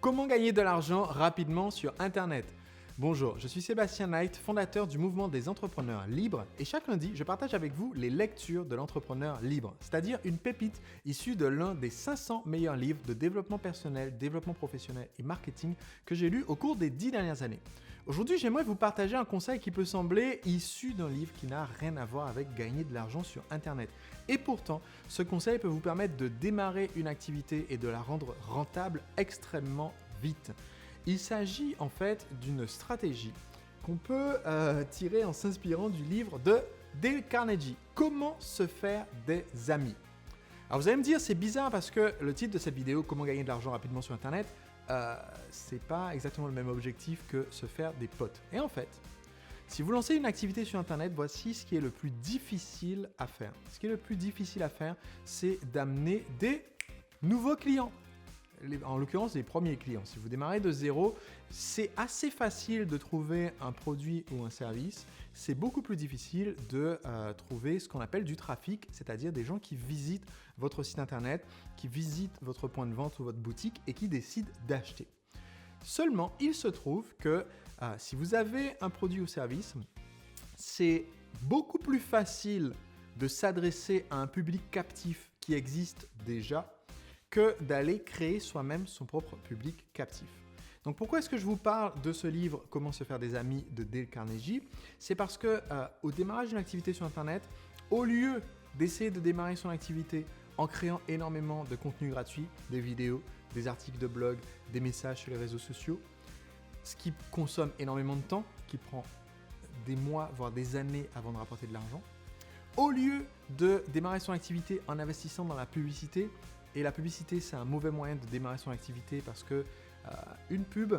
Comment gagner de l'argent rapidement sur Internet? Bonjour, je suis Sébastien Knight, fondateur du mouvement des entrepreneurs libres et chaque lundi, je partage avec vous les lectures de l'entrepreneur libre, c'est-à-dire une pépite issue de l'un des 500 meilleurs livres de développement personnel, développement professionnel et marketing que j'ai lu au cours des 10 dernières années. Aujourd'hui, j'aimerais vous partager un conseil qui peut sembler issu d'un livre qui n'a rien à voir avec gagner de l'argent sur Internet. Et pourtant, ce conseil peut vous permettre de démarrer une activité et de la rendre rentable extrêmement vite. Il s'agit en fait d'une stratégie qu'on peut tirer en s'inspirant du livre de Dale Carnegie, Comment se faire des amis. Alors vous allez me dire, c'est bizarre parce que le titre de cette vidéo, Comment gagner de l'argent rapidement sur Internet, c'est pas exactement le même objectif que se faire des potes. Et en fait, si vous lancez une activité sur Internet, voici ce qui est le plus difficile à faire. Ce qui est le plus difficile à faire, c'est d'amener des nouveaux clients. En l'occurrence, les premiers clients. Si vous démarrez de zéro, c'est assez facile de trouver un produit ou un service. C'est beaucoup plus difficile de trouver ce qu'on appelle du trafic, c'est-à-dire des gens qui visitent votre site Internet, qui visitent votre point de vente ou votre boutique et qui décident d'acheter. Seulement, il se trouve que si vous avez un produit ou service, c'est beaucoup plus facile de s'adresser à un public captif qui existe déjà que d'aller créer soi-même son propre public captif. Donc pourquoi est-ce que je vous parle de ce livre « Comment se faire des amis » de Dale Carnegie? C'est parce que au démarrage d'une activité sur Internet, au lieu d'essayer de démarrer son activité en créant énormément de contenu gratuit, des vidéos, des articles de blog, des messages sur les réseaux sociaux, ce qui consomme énormément de temps, qui prend des mois, voire des années avant de rapporter de l'argent, au lieu de démarrer son activité en investissant dans la publicité, et la publicité, c'est un mauvais moyen de démarrer son activité parce que une pub,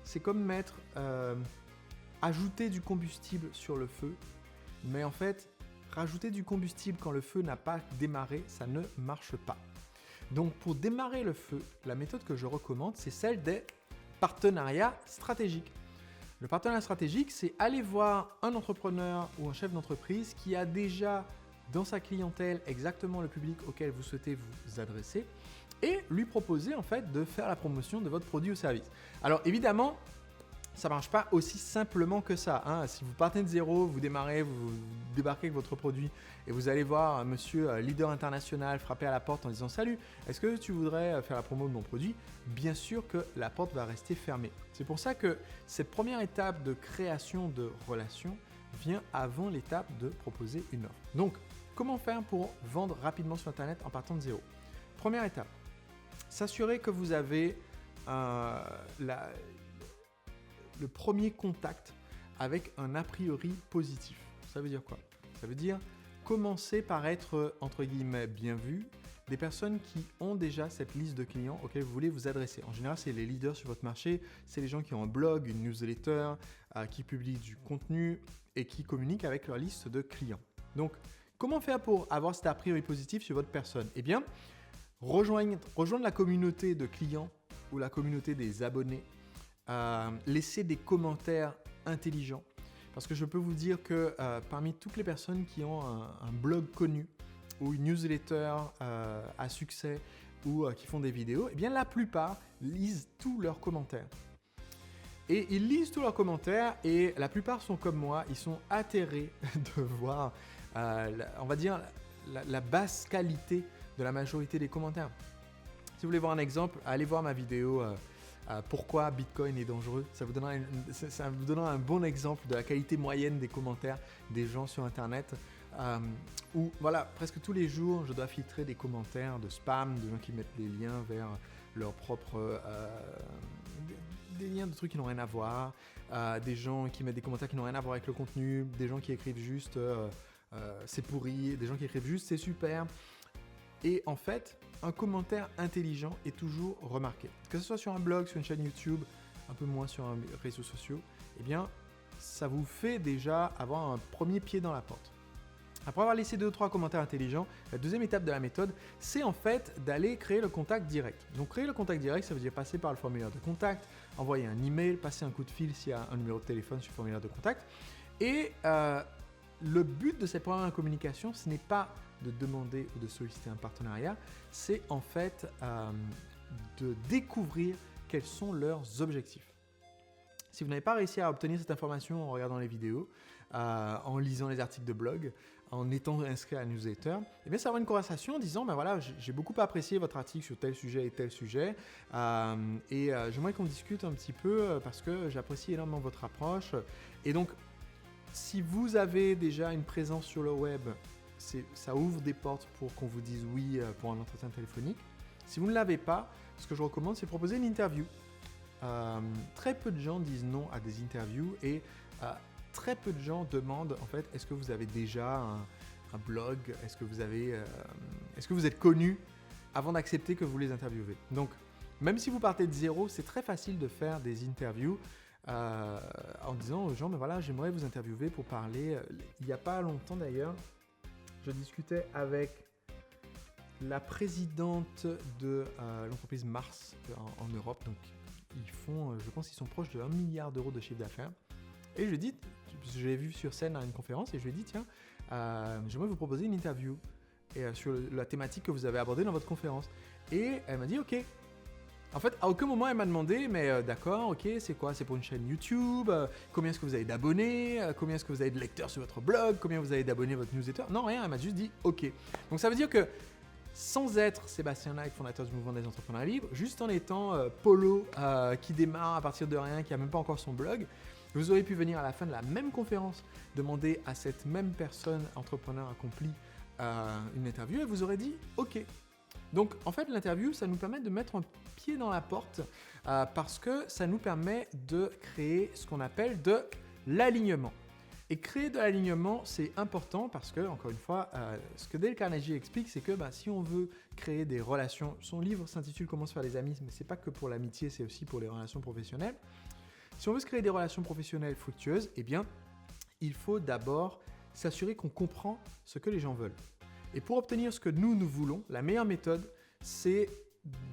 c'est comme ajouter du combustible sur le feu. Mais en fait, rajouter du combustible quand le feu n'a pas démarré, ça ne marche pas. Donc pour démarrer le feu, la méthode que je recommande, c'est celle des partenariats stratégiques. Le partenariat stratégique, c'est aller voir un entrepreneur ou un chef d'entreprise qui a déjà dans sa clientèle exactement le public auquel vous souhaitez vous adresser et lui proposer en fait de faire la promotion de votre produit ou service. Alors évidemment, ça ne marche pas aussi simplement que ça, hein. Si vous partez de zéro, vous démarrez, vous débarquez avec votre produit et vous allez voir un monsieur leader international frapper à la porte en disant « Salut, est-ce que tu voudrais faire la promo de mon produit ?» Bien sûr que la porte va rester fermée. C'est pour ça que cette première étape de création de relations vient avant l'étape de proposer une offre. Donc, comment faire pour vendre rapidement sur Internet en partant de zéro? Première étape, s'assurer que vous avez le premier contact avec un a priori positif. Ça veut dire quoi? Ça veut dire commencer par être, entre guillemets, bien vu des personnes qui ont déjà cette liste de clients auxquels vous voulez vous adresser. En général, c'est les leaders sur votre marché, c'est les gens qui ont un blog, une newsletter, qui publient du contenu et qui communiquent avec leur liste de clients. Donc, comment faire pour avoir cet a priori positif sur votre personne? Eh bien, rejoindre la communauté de clients ou la communauté des abonnés, laisser des commentaires intelligents. Parce que je peux vous dire que parmi toutes les personnes qui ont un blog connu ou une newsletter à succès ou qui font des vidéos, eh bien la plupart lisent tous leurs commentaires. Et ils lisent tous leurs commentaires et la plupart sont comme moi, ils sont atterrés de voir, on va dire, la basse qualité de la majorité des commentaires. Si vous voulez voir un exemple, allez voir ma vidéo pourquoi Bitcoin est dangereux. Ça vous donnera un bon exemple de la qualité moyenne des commentaires des gens sur Internet. Où voilà, presque tous les jours, je dois filtrer des commentaires de spam, de gens qui mettent des liens vers leur propre... des liens de trucs qui n'ont rien à voir, des gens qui mettent des commentaires qui n'ont rien à voir avec le contenu, des gens qui écrivent juste c'est pourri, des gens qui écrivent juste c'est super. Et en fait, un commentaire intelligent est toujours remarqué. Que ce soit sur un blog, sur une chaîne YouTube, un peu moins sur un réseau social, eh bien, ça vous fait déjà avoir un premier pied dans la porte. Après avoir laissé 2 ou 3 commentaires intelligents, la deuxième étape de la méthode, c'est en fait d'aller créer le contact direct. Donc créer le contact direct, ça veut dire passer par le formulaire de contact, envoyer un email, passer un coup de fil s'il y a un numéro de téléphone sur le formulaire de contact. Et le but de cette première communication, ce n'est pas de demander ou de solliciter un partenariat, c'est en fait de découvrir quels sont leurs objectifs. Si vous n'avez pas réussi à obtenir cette information en regardant les vidéos, en lisant les articles de blog, en étant inscrit à la newsletter, eh bien, ça va avoir une conversation en disant ben voilà, j'ai beaucoup apprécié votre article sur tel sujet et tel sujet, et j'aimerais qu'on discute un petit peu parce que j'apprécie énormément votre approche. Et donc, si vous avez déjà une présence sur le web, ça ouvre des portes pour qu'on vous dise oui pour un entretien téléphonique. Si vous ne l'avez pas, ce que je recommande, c'est proposer une interview. Très peu de gens disent non à des interviews et très peu de gens demandent en fait est-ce que vous avez déjà un blog, est-ce que vous êtes connu avant d'accepter que vous les interviewez. Donc même si vous partez de zéro, c'est très facile de faire des interviews en disant aux gens mais voilà, j'aimerais vous interviewer pour parler. Il n'y a pas longtemps d'ailleurs, je discutais avec la présidente de l'entreprise Mars en Europe. Donc je pense qu'ils sont proches de 1 milliard d'euros de chiffre d'affaires. Et je lui ai dit, je l'ai vu sur scène à une conférence, et je lui ai dit, tiens, j'aimerais vous proposer une interview sur la thématique que vous avez abordée dans votre conférence. Et elle m'a dit, ok. En fait, à aucun moment, elle m'a demandé, mais d'accord, ok, c'est quoi? C'est pour une chaîne YouTube? Combien est-ce que vous avez d'abonnés? Combien est-ce que vous avez de lecteurs sur votre blog? Combien vous avez d'abonnés à votre newsletter? Non, rien, elle m'a juste dit, ok. Donc ça veut dire que sans être Sébastien Knight, fondateur du mouvement des entrepreneurs libres, juste en étant Polo qui démarre à partir de rien, qui n'a même pas encore son blog, vous auriez pu venir à la fin de la même conférence demander à cette même personne, entrepreneur accompli, une interview et vous aurez dit OK. Donc en fait l'interview, ça nous permet de mettre un pied dans la porte parce que ça nous permet de créer ce qu'on appelle de l'alignement. Et créer de l'alignement, c'est important parce que, encore une fois, ce que Dale Carnegie explique, c'est que si on veut créer des relations, son livre s'intitule « Comment se faire des amis », mais ce n'est pas que pour l'amitié, c'est aussi pour les relations professionnelles. Si on veut se créer des relations professionnelles fructueuses, eh bien, il faut d'abord s'assurer qu'on comprend ce que les gens veulent. Et pour obtenir ce que nous voulons, la meilleure méthode, c'est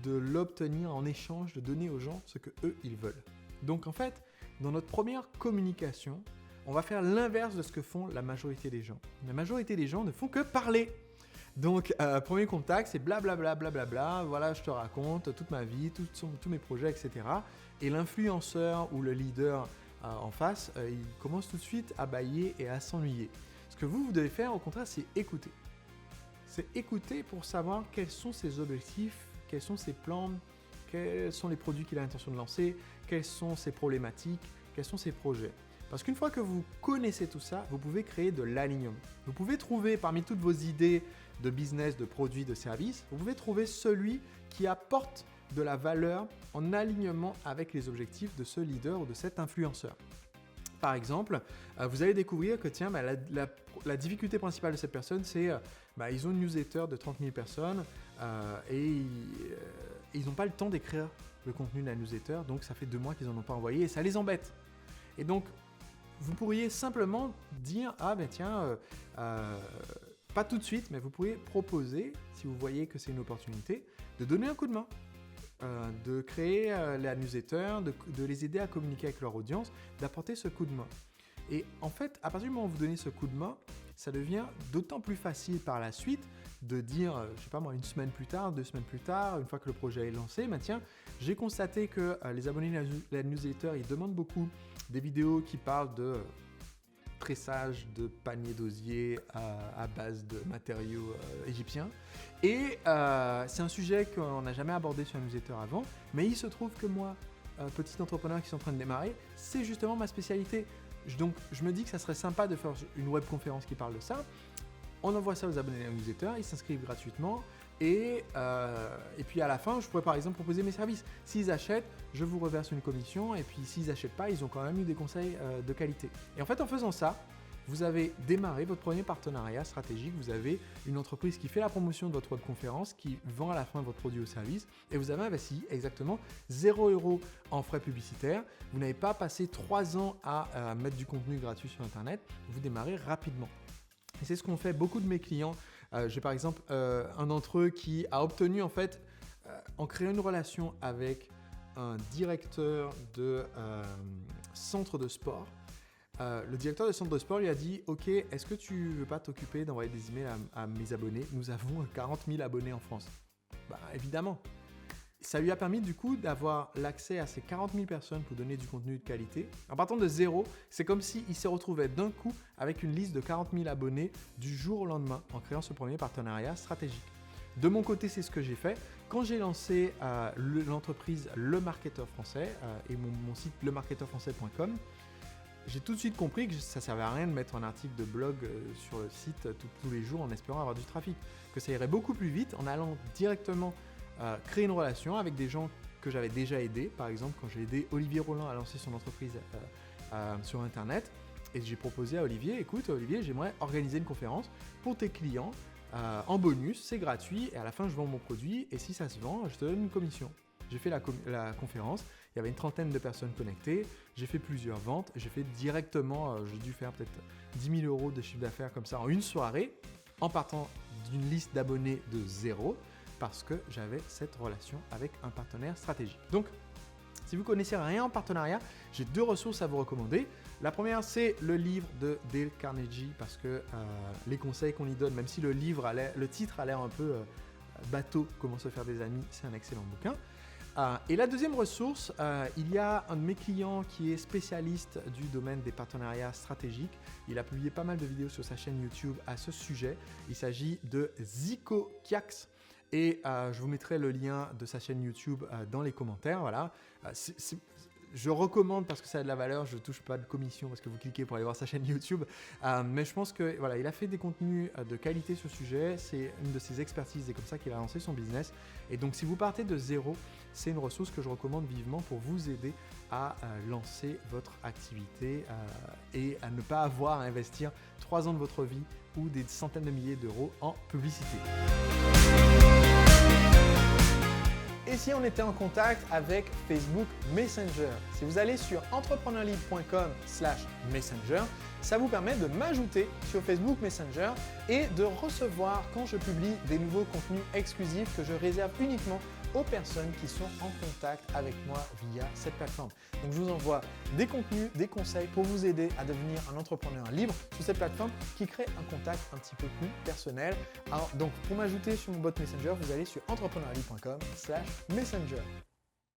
de l'obtenir en échange, de donner aux gens ce que eux ils veulent. Donc en fait, dans notre première communication, on va faire l'inverse de ce que font la majorité des gens. La majorité des gens ne font que parler. Donc, premier contact, c'est blablabla, blablabla, voilà, je te raconte toute ma vie, tous mes projets, etc. Et l'influenceur ou le leader en face, il commence tout de suite à bâiller et à s'ennuyer. Ce que vous devez faire, au contraire, c'est écouter. C'est écouter pour savoir quels sont ses objectifs, quels sont ses plans, quels sont les produits qu'il a l'intention de lancer, quelles sont ses problématiques, quels sont ses projets. Parce qu'une fois que vous connaissez tout ça, vous pouvez créer de l'alignement. Vous pouvez trouver parmi toutes vos idées de business, de produits, de services, vous pouvez trouver celui qui apporte de la valeur en alignement avec les objectifs de ce leader ou de cet influenceur. Par exemple, vous allez découvrir que tiens, la difficulté principale de cette personne, c'est ils ont une newsletter de 30 000 personnes et ils n'ont pas le temps d'écrire le contenu de la newsletter, donc ça fait 2 mois qu'ils n'en ont pas envoyé et ça les embête. Et donc, vous pourriez simplement dire « Ah ben tiens, pas tout de suite, mais vous pourriez proposer, si vous voyez que c'est une opportunité, de donner un coup de main, de créer la newsletter, de les aider à communiquer avec leur audience, d'apporter ce coup de main. » Et en fait, à partir du moment où vous donnez ce coup de main, ça devient d'autant plus facile par la suite de dire, je sais pas moi, 1 semaine plus tard, 2 semaines plus tard, une fois que le projet est lancé, tiens, j'ai constaté que les abonnés de la newsletter, ils demandent beaucoup des vidéos qui parlent de tressage de paniers d'osier à base de matériaux égyptiens. Et c'est un sujet qu'on n'a jamais abordé sur la newsletter avant, mais il se trouve que moi, petit entrepreneur qui est en train de démarrer, c'est justement ma spécialité. Donc je me dis que ça serait sympa de faire une webconférence qui parle de ça. On envoie ça aux abonnés de la newsletter, ils s'inscrivent gratuitement. Et puis à la fin, je pourrais par exemple proposer mes services. S'ils achètent, je vous reverse une commission. Et puis s'ils n'achètent pas, ils ont quand même eu des conseils de qualité. Et en fait, en faisant ça, vous avez démarré votre premier partenariat stratégique. Vous avez une entreprise qui fait la promotion de votre webconférence, qui vend à la fin votre produit ou service. Et vous avez investi exactement 0 € en frais publicitaires. Vous n'avez pas passé 3 ans à mettre du contenu gratuit sur Internet. Vous démarrez rapidement. Et c'est ce qu'ont fait beaucoup de mes clients. J'ai par exemple un d'entre eux qui a obtenu en fait, en créant une relation avec un directeur de centre de sport. Le directeur de centre de sport lui a dit « Ok, est-ce que tu ne veux pas t'occuper d'envoyer des emails à mes abonnés ? Nous avons 40 000 abonnés en France. » Évidemment. Ça lui a permis du coup d'avoir l'accès à ces 40 000 personnes pour donner du contenu de qualité. En partant de zéro, c'est comme s'il se retrouvait d'un coup avec une liste de 40 000 abonnés du jour au lendemain en créant ce premier partenariat stratégique. De mon côté, c'est ce que j'ai fait. Quand j'ai lancé l'entreprise Le Marketeur Français et mon site lemarketeurfrançais.com, j'ai tout de suite compris que ça ne servait à rien de mettre un article de blog sur le site tous les jours en espérant avoir du trafic. Que ça irait beaucoup plus vite en allant directement créer une relation avec des gens que j'avais déjà aidés. Par exemple, quand j'ai aidé Olivier Roland à lancer son entreprise sur Internet, et j'ai proposé à Olivier, écoute Olivier, j'aimerais organiser une conférence pour tes clients en bonus, c'est gratuit, et à la fin je vends mon produit, et si ça se vend, je te donne une commission. J'ai fait la conférence, il y avait une trentaine de personnes connectées, j'ai fait plusieurs ventes, j'ai fait directement, j'ai dû faire peut-être 10 000 € de chiffre d'affaires comme ça en une soirée, en partant d'une liste d'abonnés de zéro, parce que j'avais cette relation avec un partenaire stratégique. Donc, si vous ne connaissez rien en partenariat, j'ai 2 ressources à vous recommander. La première, c'est le livre de Dale Carnegie, parce que les conseils qu'on y donne, même si le titre a l'air un peu bateau, comment se faire des amis, c'est un excellent bouquin. Et la deuxième ressource, il y a un de mes clients qui est spécialiste du domaine des partenariats stratégiques. Il a publié pas mal de vidéos sur sa chaîne YouTube à ce sujet. Il s'agit de Zico Kiax. Et je vous mettrai le lien de sa chaîne YouTube dans les commentaires. Voilà. Je recommande parce que ça a de la valeur. Je ne touche pas de commission parce que vous cliquez pour aller voir sa chaîne YouTube. Mais je pense que voilà, il a fait des contenus de qualité sur ce sujet. C'est une de ses expertises. C'est comme ça qu'il a lancé son business. Et donc, si vous partez de zéro, c'est une ressource que je recommande vivement pour vous aider à lancer votre activité et à ne pas avoir à investir 3 ans de votre vie ou des centaines de milliers d'euros en publicité. Et si on était en contact avec Facebook Messenger? Si vous allez sur entrepreneurlibre.com/messenger, ça vous permet de m'ajouter sur Facebook Messenger et de recevoir quand je publie des nouveaux contenus exclusifs que je réserve uniquement aux personnes qui sont en contact avec moi via cette plateforme. Donc je vous envoie des contenus, des conseils pour vous aider à devenir un entrepreneur libre sur cette plateforme qui crée un contact un petit peu plus personnel. Alors, donc pour m'ajouter sur mon bot Messenger, vous allez sur entrepreneurlibre.com/messenger.